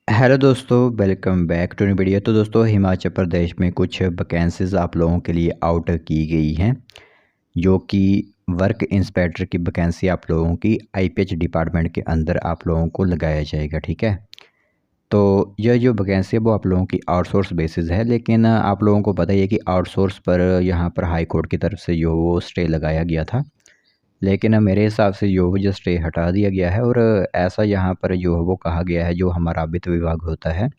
Hello दोस्तों, welcome back to new video. तो दोस्तों, हिमाचल प्रदेश में कुछ वैकेंसीज आप लोगों के लिए आउट की गई हैं, जो कि वर्क इंस्पेक्टर की वैकेंसी आप लोगों की आईपीएच डिपार्टमेंट के अंदर आप लोगों को लगाया जाएगा। ठीक है, तो यह जो वैकेंसी है वो आप लोगों की आउटसोर्स बेसिस है, लेकिन आप लोगों को पता ही है कि आउटसोर्स पर यहाँ पर हाई कोर्ट की तरफ से जो वो स्टे लगाया गया था। लेकिन मेरे हिसाब से जो स्टे हटा दिया गया है, और ऐसा यहाँ पर जो वो कहा गया है, जो हमारा वित्त विभाग होता है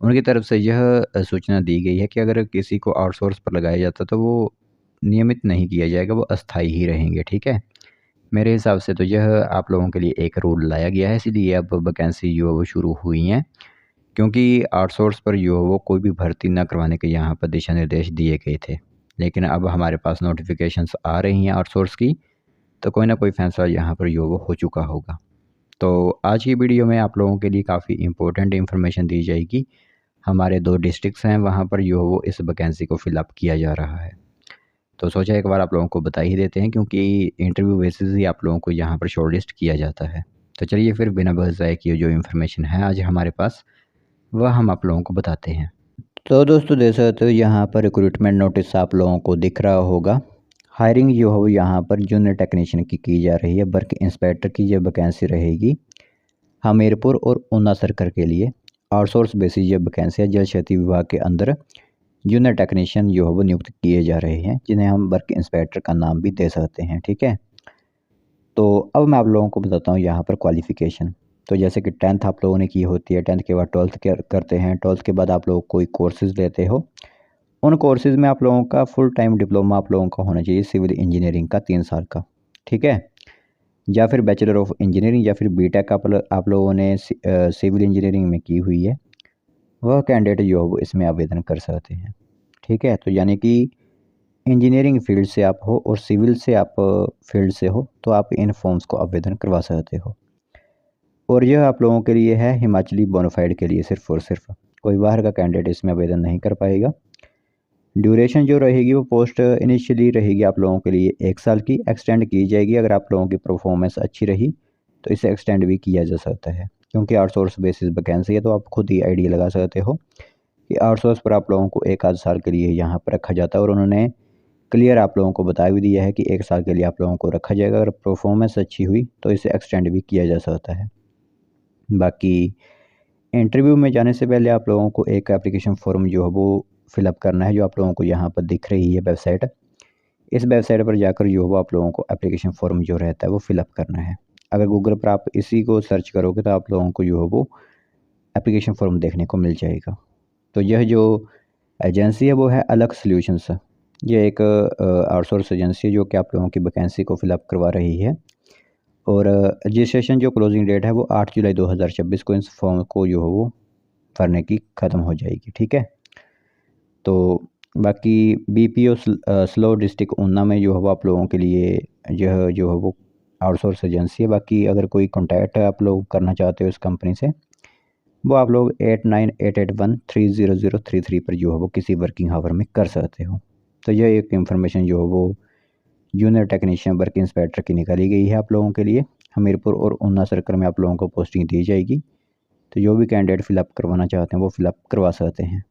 उनकी तरफ से यह सूचना दी गई है कि अगर किसी को आउटसोर्स पर लगाया जाता तो वो नियमित नहीं किया जाएगा, वो अस्थाई ही रहेंगे। ठीक है, मेरे हिसाब से तो यह आप लोगों के लिए एक रूल लाया गया है, इसीलिए अब वैकेंसी जो है वो शुरू हुई हैं, क्योंकि आउटसोर्स पर जो है वो कोई भी भर्ती ना करवाने के यहाँ पर दिशा निर्देश दिए गए थे। लेकिन अब हमारे पास नोटिफिकेशंस आ रही हैं आउटसोर्स की, तो कोई ना कोई फैसला यहाँ पर जो वो हो चुका होगा। तो आज की वीडियो में आप लोगों के लिए काफ़ी इंपॉर्टेंट इन्फॉर्मेशन दी जाएगी। हमारे 2 डिस्ट्रिक्ट्स हैं, वहाँ पर जो वो इस वैकेंसी को फ़िल अप किया जा रहा है। तो सोचा एक बार आप लोगों को बता ही देते हैं, क्योंकि इंटरव्यू बेसिस ही आप लोगों को यहाँ पर शॉर्टलिस्ट किया जाता है। तो चलिए फिर बिना बहस ज़ाये किए जो इन्फॉर्मेशन है आज हमारे पास, वह हम आप लोगों को बताते हैं। तो दोस्तों, देख सकते हो यहाँ पर रिक्रूटमेंट नोटिस आप लोगों को दिख रहा होगा। हायरिंग जो हो यहाँ पर जूनियर टेक्नीशियन की जा रही है। वर्क इंस्पेक्टर की ये वैकेंसी रहेगी हमीरपुर और ऊना सर्कल के लिए। आउटसोर्स बेसिस ये वैकेंसी है। जल शक्ति विभाग के अंदर जूनियर टेक्नीशियन जो है वो नियुक्त किए जा रहे हैं, जिन्हें हम वर्क इंस्पेक्टर का नाम भी दे सकते हैं। ठीक है, तो अब मैं आप लोगों को बताता हूँ यहाँ पर क्वालिफ़िकेशन। तो जैसे कि 10th आप लोगों ने की होती है, 10th के बाद 12th करते हैं, 12th के बाद आप लोग कोई कोर्सेज़ लेते हो। उन कोर्सेज़ में आप लोगों का फुल टाइम डिप्लोमा आप लोगों का होना चाहिए सिविल इंजीनियरिंग का 3 साल का। ठीक है, या फिर बैचलर ऑफ इंजीनियरिंग या फिर बीटेक आप लोगों ने सिविल इंजीनियरिंग में की हुई है, वह कैंडिडेट जो है वो इसमें आवेदन कर सकते हैं। ठीक है, तो यानी कि इंजीनियरिंग फील्ड से आप हो और सिविल से आप फील्ड से हो, तो आप इन फॉर्म्स को आवेदन करवा सकते हो। और यह आप लोगों के लिए है हिमाचली बोनाफाइड के लिए सिर्फ़ और सिर्फ, कोई बाहर का कैंडिडेट इसमें आवेदन नहीं कर पाएगा। ड्यूरेशन जो रहेगी वो पोस्ट इनिशियली रहेगी आप लोगों के लिए 1 साल की, एक्सटेंड की जाएगी अगर आप लोगों की परफॉर्मेंस अच्छी रही तो इसे एक्सटेंड भी किया जा सकता है, क्योंकि आउटसोर्स बेसिस वैकेंसी है। तो आप खुद ही आइडिया लगा सकते हो कि आउटसोर्स पर आप लोगों को 1 आध साल के लिए यहाँ पर रखा जाता है, और उन्होंने क्लियर आप लोगों को बता भी दिया है कि 1 साल के लिए आप लोगों को रखा जाएगा। अगर परफॉर्मेंस अच्छी हुई तो इसे एक्सटेंड भी किया जा सकता है। बाकी इंटरव्यू में जाने से पहले आप लोगों को एक एप्लीकेशन फॉर्म जो है वो फिलअप करना है, जो आप लोगों को यहाँ पर दिख रही है वेबसाइट। इस वेबसाइट पर जाकर जो है वो आप लोगों को एप्लीकेशन फॉर्म जो रहता है वो फिलअप करना है। अगर गूगल पर आप इसी को सर्च करोगे तो आप लोगों को जो है वो एप्लीकेशन फॉर्म देखने को मिल जाएगा। तो यह जो एजेंसी है वो है अलग सॉल्यूशंस। ये एक आउटसोर्स एजेंसी है जो कि आप लोगों की वैकेंसी को फिलअप करवा रही है। और रजिस्ट्रेशन जो क्लोजिंग डेट है वो 8 जुलाई 2026 को इस फॉर्म को जो है वो भरने की ख़त्म हो जाएगी। ठीक है, तो बाकी बीपीओ स्लो डिस्ट्रिक्ट ऊना में जो है वो आप लोगों के लिए यह जो है वो आउटसोर्स एजेंसी है। बाकी अगर कोई कॉन्टैक्ट आप लोग करना चाहते हो इस कंपनी से, वो आप लोग 8988130033 पर जो है वो किसी वर्किंग आवर में कर सकते हो। तो यह एक इन्फॉर्मेशन जो है वो जूनियर टेक्नीशियन वर्क इंस्पेक्टर की निकाली गई है आप लोगों के लिए। हमीरपुर और ऊना सर्कल में आप लोगों को पोस्टिंग दी जाएगी। तो जो भी कैंडिडेट फिलअप करवाना चाहते हैं वो फिलअप करवा सकते हैं।